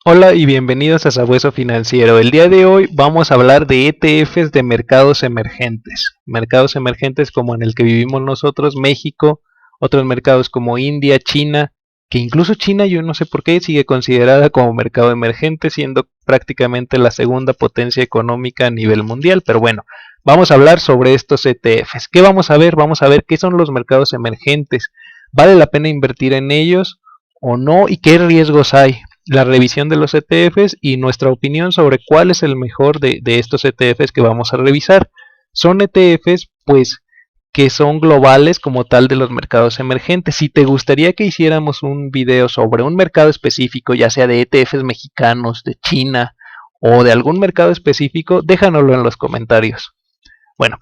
Hola y bienvenidos a Sabueso Financiero. El día de hoy vamos a hablar de ETFs de mercados emergentes. Mercados emergentes como en el que vivimos nosotros, México, otros mercados como India, China, que incluso China yo no sé por qué sigue considerada como mercado emergente, siendo prácticamente la segunda potencia económica a nivel mundial. Pero bueno, vamos a hablar sobre estos ETFs. ¿Qué vamos a ver? Vamos a ver qué son los mercados emergentes. ¿Vale la pena invertir en ellos o no? ¿Y qué riesgos hay? La revisión de los ETFs y nuestra opinión sobre cuál es el mejor de estos ETFs que vamos a revisar. Son ETFs pues que son globales como tal de los mercados emergentes. Si te gustaría que hiciéramos un video sobre un mercado específico, ya sea de ETFs mexicanos, de China o de algún mercado específico, déjanoslo en los comentarios. Bueno,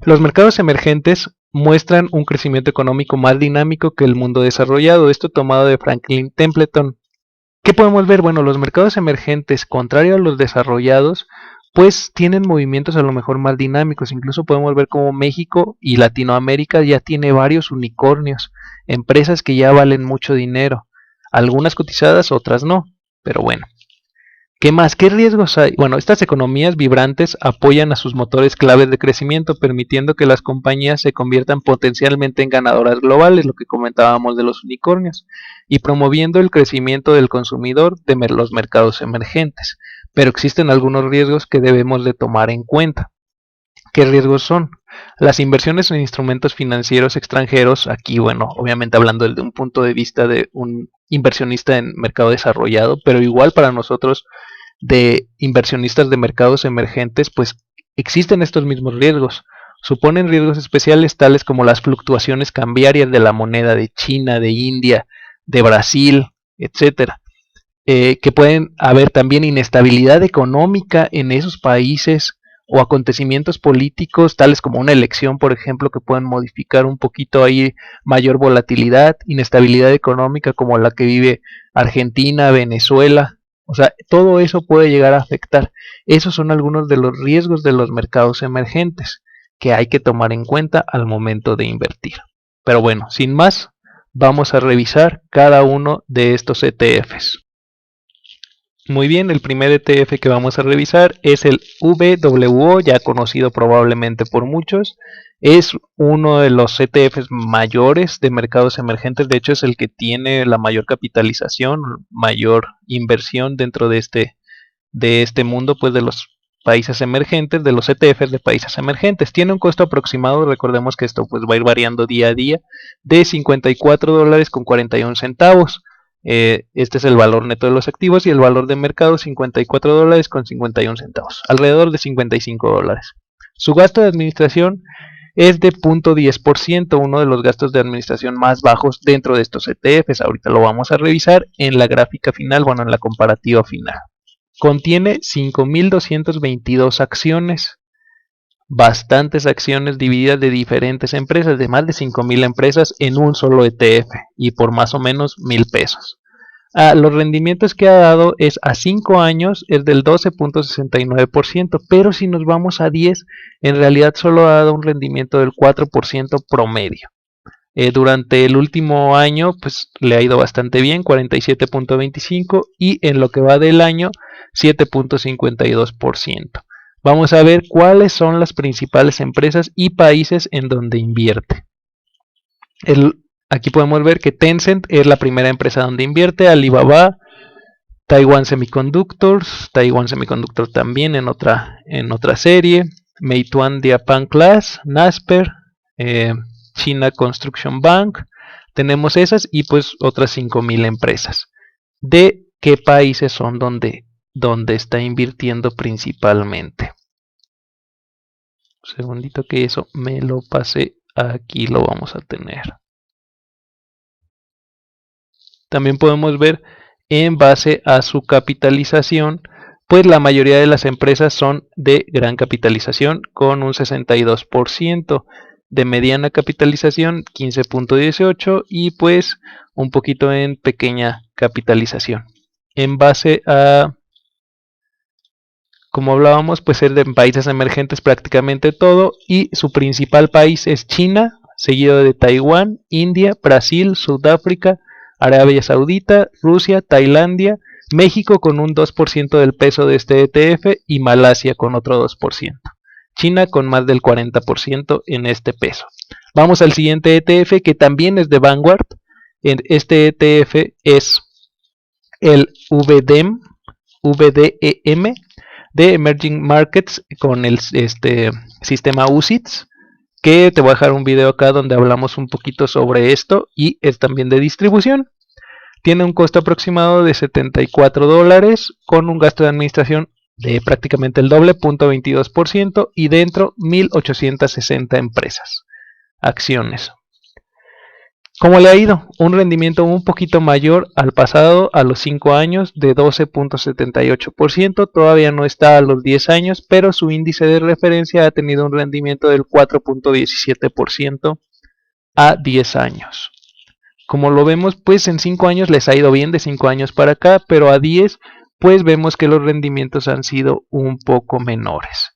los mercados emergentes muestran un crecimiento económico más dinámico que el mundo desarrollado, esto tomado de Franklin Templeton. ¿Qué podemos ver? Bueno, los mercados emergentes, contrario a los desarrollados, pues tienen movimientos a lo mejor más dinámicos. Incluso podemos ver como México y Latinoamérica ya tiene varios unicornios, empresas que ya valen mucho dinero. Algunas cotizadas, otras no. Pero bueno, ¿qué más? ¿Qué riesgos hay? Bueno, estas economías vibrantes apoyan a sus motores claves de crecimiento, permitiendo que las compañías se conviertan potencialmente en ganadoras globales, lo que comentábamos de los unicornios, y promoviendo el crecimiento del consumidor de los mercados emergentes. Pero existen algunos riesgos que debemos de tomar en cuenta. ¿Qué riesgos son? Las inversiones en instrumentos financieros extranjeros, aquí, bueno, obviamente hablando desde un punto de vista de un inversionista en mercado desarrollado, pero igual para nosotros de inversionistas de mercados emergentes, pues existen estos mismos riesgos. Suponen riesgos especiales tales como las fluctuaciones cambiarias de la moneda de China, de India, de Brasil, etcétera. Que pueden haber también inestabilidad económica en esos países o acontecimientos políticos tales como una elección, por ejemplo, que pueden modificar un poquito ahí mayor volatilidad, inestabilidad económica como la que vive Argentina, Venezuela. O sea, todo eso puede llegar a afectar. Esos son algunos de los riesgos de los mercados emergentes que hay que tomar en cuenta al momento de invertir. Pero bueno, sin más, vamos a revisar cada uno de estos ETFs. Muy bien, el primer ETF que vamos a revisar es el VWO, ya conocido probablemente por muchos. Es uno de los ETFs mayores de mercados emergentes, de hecho es el que tiene la mayor capitalización, mayor inversión dentro de este mundo, pues de los países emergentes, de los ETFs de países emergentes. Tiene un costo aproximado, recordemos que esto pues va a ir variando día a día, de $54.41. Este es el valor neto de los activos y el valor de mercado $54.51, alrededor de $55. Su gasto de administración es de 0.10%, uno de los gastos de administración más bajos dentro de estos ETFs. Ahorita lo vamos a revisar en la gráfica final, bueno, en la comparativa final. Contiene 5.222 acciones, bastantes acciones divididas de diferentes empresas, de más de 5.000 empresas en un solo ETF y por más o menos $1,000. Los rendimientos que ha dado es a 5 años es del 12.69%, pero si nos vamos a 10, en realidad solo ha dado un rendimiento del 4% promedio. Durante el último año pues le ha ido bastante bien, 47.25, y en lo que va del año 7.52%. Vamos a ver cuáles son las principales empresas y países en donde invierte. Aquí podemos ver que Tencent es la primera empresa donde invierte, Alibaba, Taiwan Semiconductors también en otra serie, Meituan Diapan Class, Naspers, China Construction Bank, tenemos esas y pues otras 5.000 empresas. ¿De qué países son donde está invirtiendo principalmente? Un segundito que eso me lo pasé, aquí lo vamos a tener. También podemos ver en base a su capitalización, pues la mayoría de las empresas son de gran capitalización con un 62%, de mediana capitalización 15.18 y pues un poquito en pequeña capitalización. En base a, como hablábamos, pues es de países emergentes prácticamente todo, y su principal país es China, seguido de Taiwán, India, Brasil, Sudáfrica, Arabia Saudita, Rusia, Tailandia, México con un 2% del peso de este ETF y Malasia con otro 2%. China con más del 40% en este peso. Vamos al siguiente ETF que también es de Vanguard. Este ETF es el VDEM de Emerging Markets con el sistema UCITS, que te voy a dejar un video acá donde hablamos un poquito sobre esto y es también de distribución. Tiene un costo aproximado de $74 con un gasto de administración de prácticamente el doble, 0.22%, y dentro 1.860 empresas, acciones. ¿Cómo le ha ido? Un rendimiento un poquito mayor al pasado, a los 5 años, de 12.78%, todavía no está a los 10 años, pero su índice de referencia ha tenido un rendimiento del 4.17% a 10 años. Como lo vemos, pues en 5 años les ha ido bien de 5 años para acá, pero a 10 pues vemos que los rendimientos han sido un poco menores.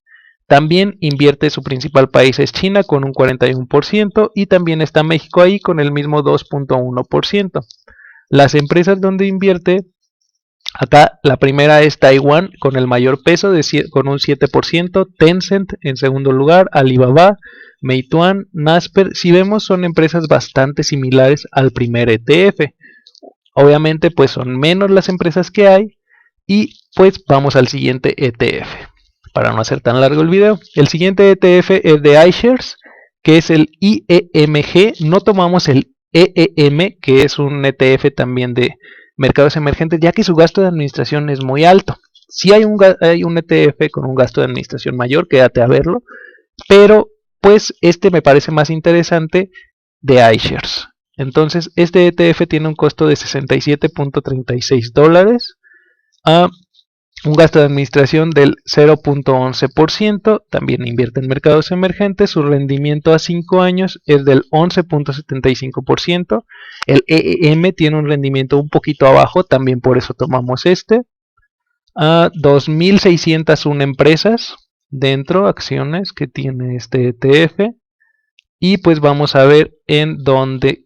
También invierte, su principal país es China con un 41% y también está México ahí con el mismo 2.1%. Las empresas donde invierte, acá la primera es Taiwán con el mayor peso con un 7%, Tencent en segundo lugar, Alibaba, Meituan, Naspers. Si vemos, son empresas bastante similares al primer ETF. Obviamente pues son menos las empresas que hay y pues vamos al siguiente ETF. Para no hacer tan largo el video, el siguiente ETF es de iShares, que es el IEMG. No tomamos el EEM, que es un ETF también de mercados emergentes, ya que su gasto de administración es muy alto. Si hay un ETF con un gasto de administración mayor, quédate a verlo, pero pues este me parece más interesante, de iShares. Entonces este ETF tiene un costo de $67.36, un gasto de administración del 0.11%, también invierte en mercados emergentes, su rendimiento a 5 años es del 11.75%, el EEM tiene un rendimiento un poquito abajo, también por eso tomamos este, a 2.601 empresas dentro, acciones que tiene este ETF, y pues vamos a ver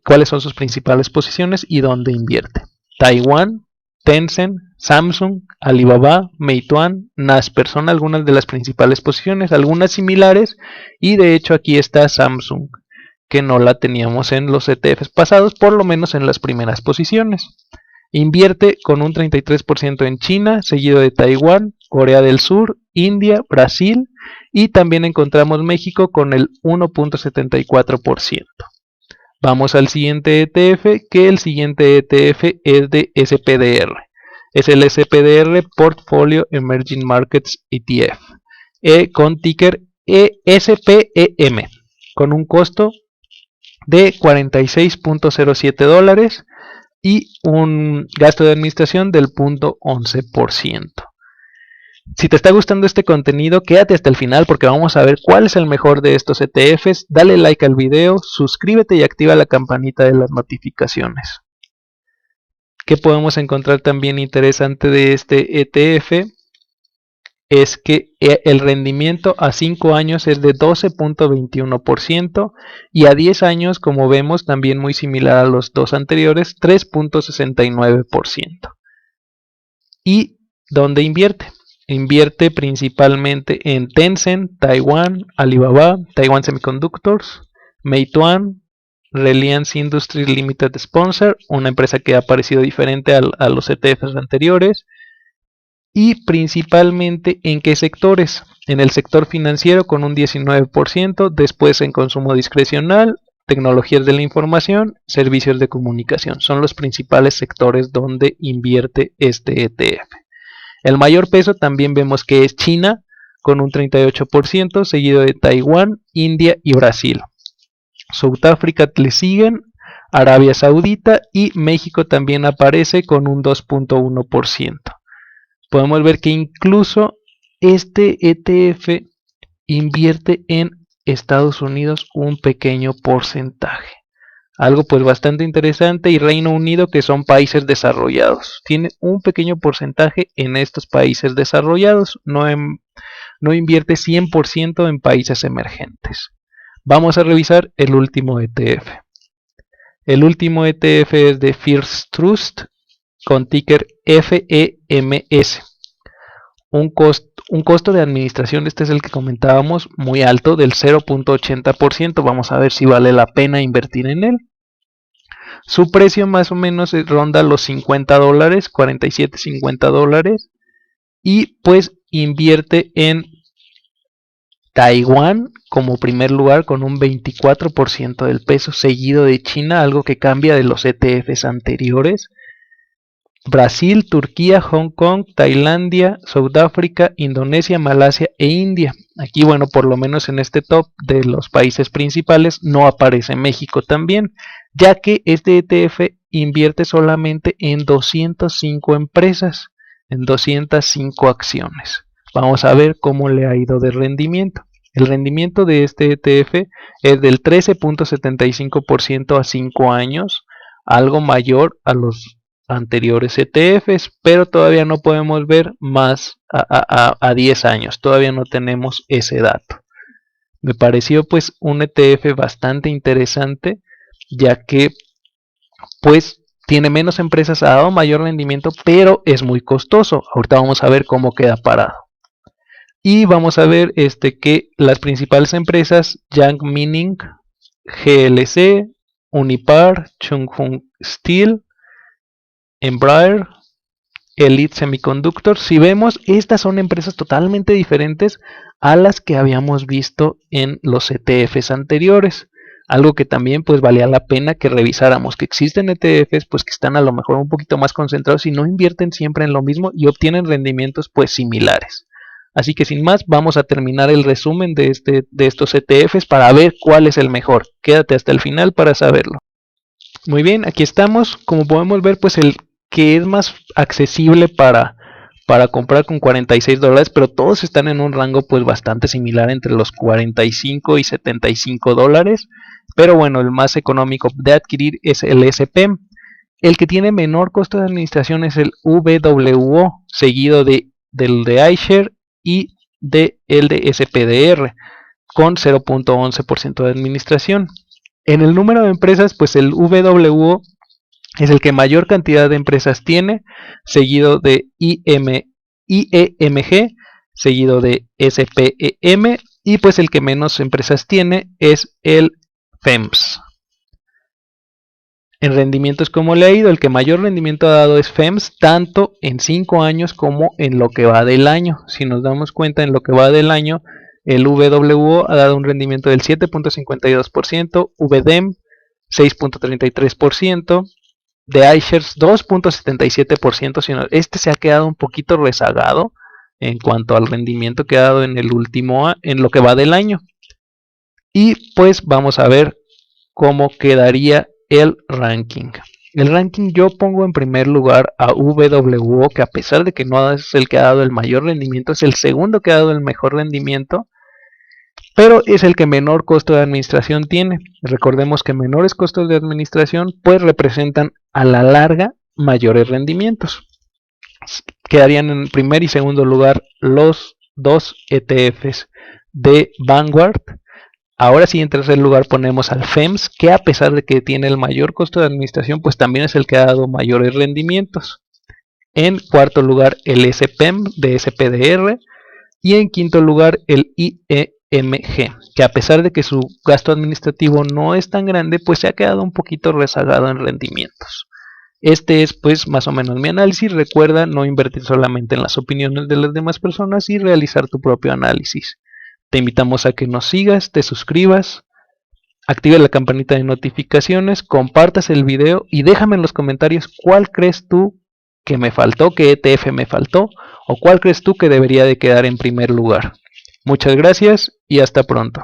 cuáles son sus principales posiciones y dónde invierte. Taiwán, Tencent, Samsung, Alibaba, Meituan, Naspers son algunas de las principales posiciones, algunas similares, y de hecho aquí está Samsung, que no la teníamos en los ETFs pasados, por lo menos en las primeras posiciones. Invierte con un 33% en China, seguido de Taiwán, Corea del Sur, India, Brasil, y también encontramos México con el 1.74%. Vamos al siguiente ETF, que el siguiente ETF es de SPDR. Es el SPDR Portfolio Emerging Markets ETF, con ticker SPEM, con un costo de $46.07 y un gasto de administración del 0.11%. Si te está gustando este contenido, quédate hasta el final porque vamos a ver cuál es el mejor de estos ETFs. Dale like al video, suscríbete y activa la campanita de las notificaciones. ¿Qué podemos encontrar también interesante de este ETF? Es que el rendimiento a 5 años es de 12.21% y a 10 años, como vemos, también muy similar a los dos anteriores, 3.69%. ¿Y dónde invierte? Invierte principalmente en Tencent, Taiwán, Alibaba, Taiwan Semiconductors, Meituan, Reliance Industries Limited Sponsor, una empresa que ha parecido diferente a los ETFs anteriores. Y principalmente en qué sectores, en el sector financiero con un 19%, después en consumo discrecional, tecnologías de la información, servicios de comunicación, son los principales sectores donde invierte este ETF. El mayor peso también vemos que es China con un 38%, seguido de Taiwán, India y Brasil. Sudáfrica le siguen, Arabia Saudita y México también aparece con un 2.1%. Podemos ver que incluso este ETF invierte en Estados Unidos un pequeño porcentaje. Algo pues bastante interesante, y Reino Unido, que son países desarrollados. Tiene un pequeño porcentaje en estos países desarrollados, no invierte 100% en países emergentes. Vamos a revisar el último ETF. El último ETF es de First Trust, con ticker FEMS. Un costo de administración, este es el que comentábamos, muy alto, del 0.80%. Vamos a ver si vale la pena invertir en él. Su precio más o menos ronda los $50, 47-50 dólares. Y pues invierte en Taiwán como primer lugar con un 24% del peso, seguido de China, algo que cambia de los ETFs anteriores. Brasil, Turquía, Hong Kong, Tailandia, Sudáfrica, Indonesia, Malasia e India. Aquí, bueno, por lo menos en este top de los países principales no aparece México también, ya que este ETF invierte solamente en 205 empresas, en 205 acciones. Vamos a ver cómo le ha ido de rendimiento. El rendimiento de este ETF es del 13.75% a 5 años, algo mayor a los anteriores ETFs, pero todavía no podemos ver más a 10 años, todavía no tenemos ese dato. Me pareció pues un ETF bastante interesante, ya que pues tiene menos empresas, ha dado mayor rendimiento, pero es muy costoso. Ahorita vamos a ver cómo queda parado. Y vamos a ver que las principales empresas, Yang Mining, GLC, Unipar, Chunghwa Steel, Embraer, Elite Semiconductor. Si vemos, estas son empresas totalmente diferentes a las que habíamos visto en los ETFs anteriores. Algo que también pues valía la pena que revisáramos, que existen ETFs pues que están a lo mejor un poquito más concentrados y no invierten siempre en lo mismo y obtienen rendimientos pues similares. Así que sin más, vamos a terminar el resumen de estos ETFs para ver cuál es el mejor. Quédate hasta el final para saberlo. Muy bien, aquí estamos. Como podemos ver, pues el que es más accesible para comprar con 46 dólares, pero todos están en un rango pues bastante similar entre los 45 y 75 dólares. Pero bueno, el más económico de adquirir es el SPEM. El que tiene menor costo de administración es el VWO, seguido del de iShare y el de SPDR, con 0.11% de administración. En el número de empresas, pues el VWO es el que mayor cantidad de empresas tiene, seguido de IEMG, seguido de SPEM, y pues el que menos empresas tiene es el FEMS. En rendimientos, como le ha ido, el que mayor rendimiento ha dado es FEMS, tanto en 5 años como en lo que va del año. Si nos damos cuenta, en lo que va del año, el VWO ha dado un rendimiento del 7.52%, VDEM 6.33%, de iShares 2.77%, sino este se ha quedado un poquito rezagado en cuanto al rendimiento que ha dado en el último, en lo que va del año. Y pues vamos a ver cómo quedaría el ranking. El ranking, yo pongo en primer lugar a VWO, que a pesar de que no es el que ha dado el mayor rendimiento, es el segundo que ha dado el mejor rendimiento, pero es el que menor costo de administración tiene. Recordemos que menores costos de administración pues representan a la larga mayores rendimientos. Quedarían en primer y segundo lugar los dos ETFs de Vanguard. Ahora sí, en tercer lugar ponemos al FEMS, que a pesar de que tiene el mayor costo de administración, pues también es el que ha dado mayores rendimientos. En cuarto lugar el SPEM de SPDR. Y en quinto lugar el IEMG, que a pesar de que su gasto administrativo no es tan grande, pues se ha quedado un poquito rezagado en rendimientos. Este es pues más o menos mi análisis. Recuerda no invertir solamente en las opiniones de las demás personas y realizar tu propio análisis. Te invitamos a que nos sigas, te suscribas, active la campanita de notificaciones, compartas el video y déjame en los comentarios cuál crees tú que me faltó, qué ETF me faltó o cuál crees tú que debería de quedar en primer lugar. Muchas gracias y hasta pronto.